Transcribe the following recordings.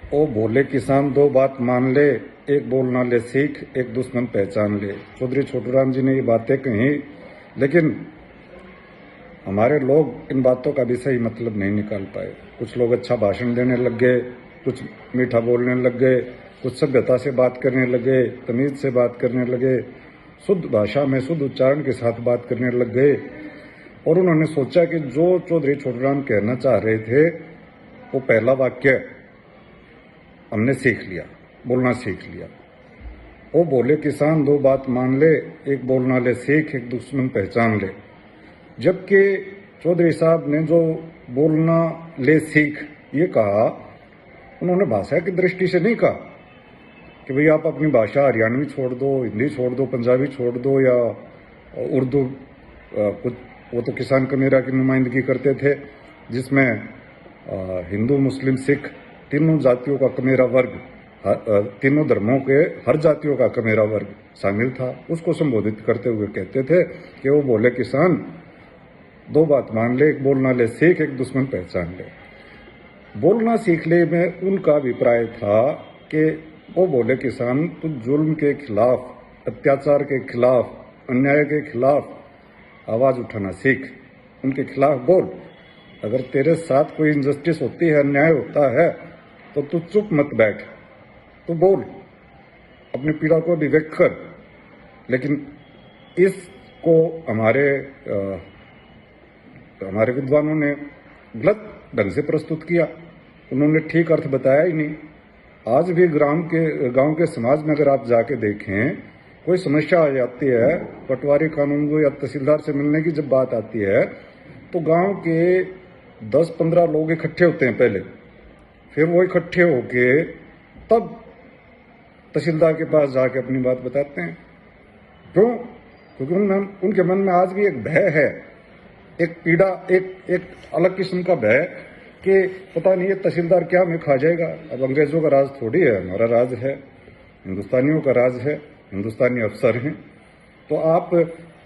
ओ भोले किसान दो बात मान ले, एक बोल ना ले सीख, एक दुश्मन पहचान ले। चौधरी छोटूराम जी ने ये बातें कही, लेकिन हमारे लोग इन बातों का भी सही मतलब नहीं निकाल पाए। कुछ लोग अच्छा भाषण देने लग गए, कुछ मीठा बोलने लग गए, कुछ सभ्यता से बात करने लगे, तमीज से बात करने लगे, शुद्ध भाषा में शुद्ध उच्चारण के साथ बात करने लग गए। और उन्होंने सोचा कि जो चौधरी छोटूराम कहना चाह रहे थे वो पहला वाक्य हमने सीख लिया, बोलना सीख लिया। ओ बोले किसान दो बात मान ले, एक बोलना ले सीख, एक दुश्मन पहचान ले। जबकि चौधरी साहब ने जो बोलना ले सीख ये कहा, उन्होंने भाषा की दृष्टि से नहीं कहा कि भाई आप अपनी भाषा हरियाणवी छोड़ दो, हिंदी छोड़ दो, पंजाबी छोड़ दो या उर्दू। कुछ वो तो किसान कमेरा की नुमाइंदगी करते थे, जिसमें हिंदू मुस्लिम सिख तीनों जातियों का कमेरा वर्ग, तीनों धर्मों के हर जातियों का कमेरा वर्ग शामिल था। उसको संबोधित करते हुए कहते थे कि वो बोले किसान दो बात मान ले, एक बोलना ले सीख, एक दुश्मन पहचान ले। बोलना सीख ले में उनका अभिप्राय था कि वो बोले किसान तू जुल्म के खिलाफ, अत्याचार के खिलाफ, अन्याय के खिलाफ आवाज उठाना सीख, उनके खिलाफ बोल। अगर तेरे साथ कोई इनजस्टिस होती है, अन्याय होता है, तो तू चुप मत बैठ, तू बोल, अपनी पीड़ा को अभिव्यक्त कर। लेकिन इसको हमारे विद्वानों ने गलत ढंग से प्रस्तुत किया, उन्होंने ठीक अर्थ बताया ही नहीं। आज भी गांव के समाज में अगर आप जाके देखें, कोई समस्या आ जाती है, पटवारी कानून को या तहसीलदार से मिलने की जब बात आती है, तो गांव के 10-15 लोग इकट्ठे होते हैं पहले, फिर वो इकट्ठे होके तब तहसीलदार के पास जाके अपनी बात बताते हैं। क्यों? क्योंकि उनके मन में आज भी एक भय है, एक पीड़ा, एक अलग किस्म का भय कि पता नहीं ये तहसीलदार क्या हमें खा जाएगा। अब अंग्रेजों का राज थोड़ी है, हमारा राज है, हिंदुस्तानियों का राज है, हिंदुस्तानी अफसर हैं। तो आप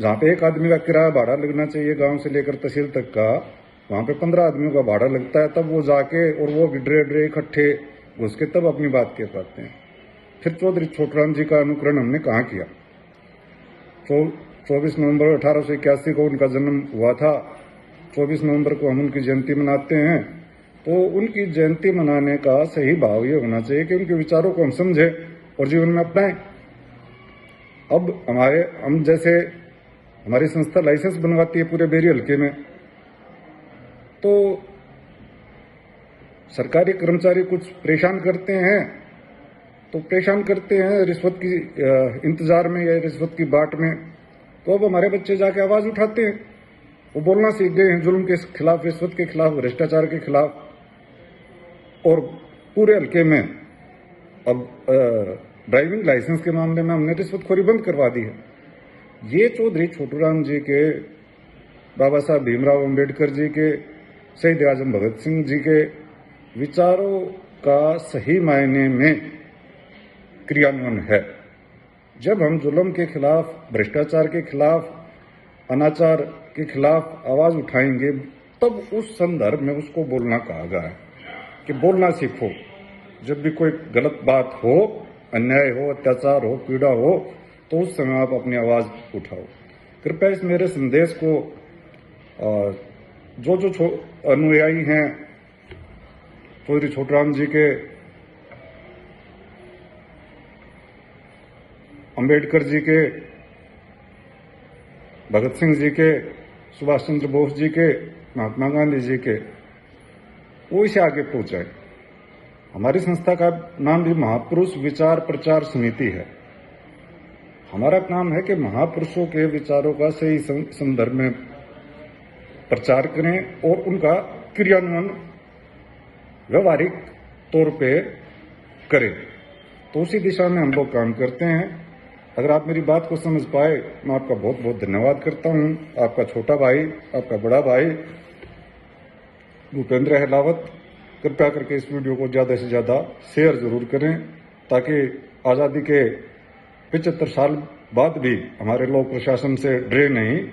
जहाँ पे एक आदमी का किराया भाड़ा लगना चाहिए गांव से लेकर तहसील तक का, वहां पे 15 आदमियों का भाड़ा लगता है। तब वो जाके और वो ड्रे इकट्ठे घुस के तब अपनी बात कह पाते हैं। फिर चौधरी छोटूराम जी का अनुकरण हमने कहाँ किया? 24 नवंबर 1881 को उनका जन्म हुआ था। 24 नवंबर को हम उनकी जयंती मनाते हैं। तो उनकी जयंती मनाने का सही भाव ये होना चाहिए कि उनके विचारों को हम समझें और जीवन में अपनाएं। अब हमारी संस्था लाइसेंस बनवाती है पूरे बेरी हल्के में, तो सरकारी कर्मचारी कुछ परेशान करते हैं, रिश्वत की इंतजार में या रिश्वत की बाट में। तो अब हमारे बच्चे जाके आवाज उठाते हैं, वो बोलना सीख गए हैं जुल्म के खिलाफ, रिश्वत के खिलाफ, भ्रष्टाचार के खिलाफ। और पूरे हल्के में अब ड्राइविंग लाइसेंस के मामले में हमने रिश्वतखोरी बंद करवा दी है। ये चौधरी छोटूराम जी के, बाबा साहब भीमराव अंबेडकर जी के, शहीद आजम भगत सिंह जी के विचारों का सही मायने में क्रियान्वयन है। जब हम जुल्म के खिलाफ, भ्रष्टाचार के खिलाफ, अनाचार के खिलाफ आवाज उठाएंगे, तब उस संदर्भ में उसको बोलना कहा गया है कि बोलना सीखो। जब भी कोई गलत बात हो, अन्याय हो, अत्याचार हो, पीड़ा हो, तो उस समय आप अपनी आवाज उठाओ। कृपया इस मेरे संदेश को जो अनुयायी हैं चौधरी छोटूराम जी के, अंबेडकर जी के, भगत सिंह जी के, सुभाष चंद्र बोस जी के, महात्मा गांधी जी के, वो इसे आगे पहुंचाए। हमारी संस्था का नाम भी महापुरुष विचार प्रचार समिति है। हमारा काम है कि महापुरुषों के विचारों का सही संदर्भ में प्रचार करें और उनका क्रियान्वयन व्यवहारिक तौर पे करें। तो उसी दिशा में हम लोग काम करते हैं। अगर आप मेरी बात को समझ पाए, मैं आपका बहुत बहुत धन्यवाद करता हूं। आपका छोटा भाई, आपका बड़ा भाई भूपेंद्र अहलावत, कृपया करके इस वीडियो को ज्यादा से ज्यादा शेयर जरूर करें, ताकि आजादी के 75 साल बाद भी हमारे लोग प्रशासन से डरे नहीं,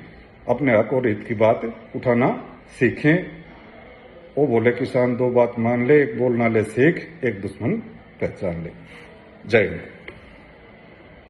अपने हक और हित की बात उठाना सीखें। वो बोले किसान दो बात मान ले, एक बोल ना ले सीख, एक दुश्मन पहचान ले। जय हिंद।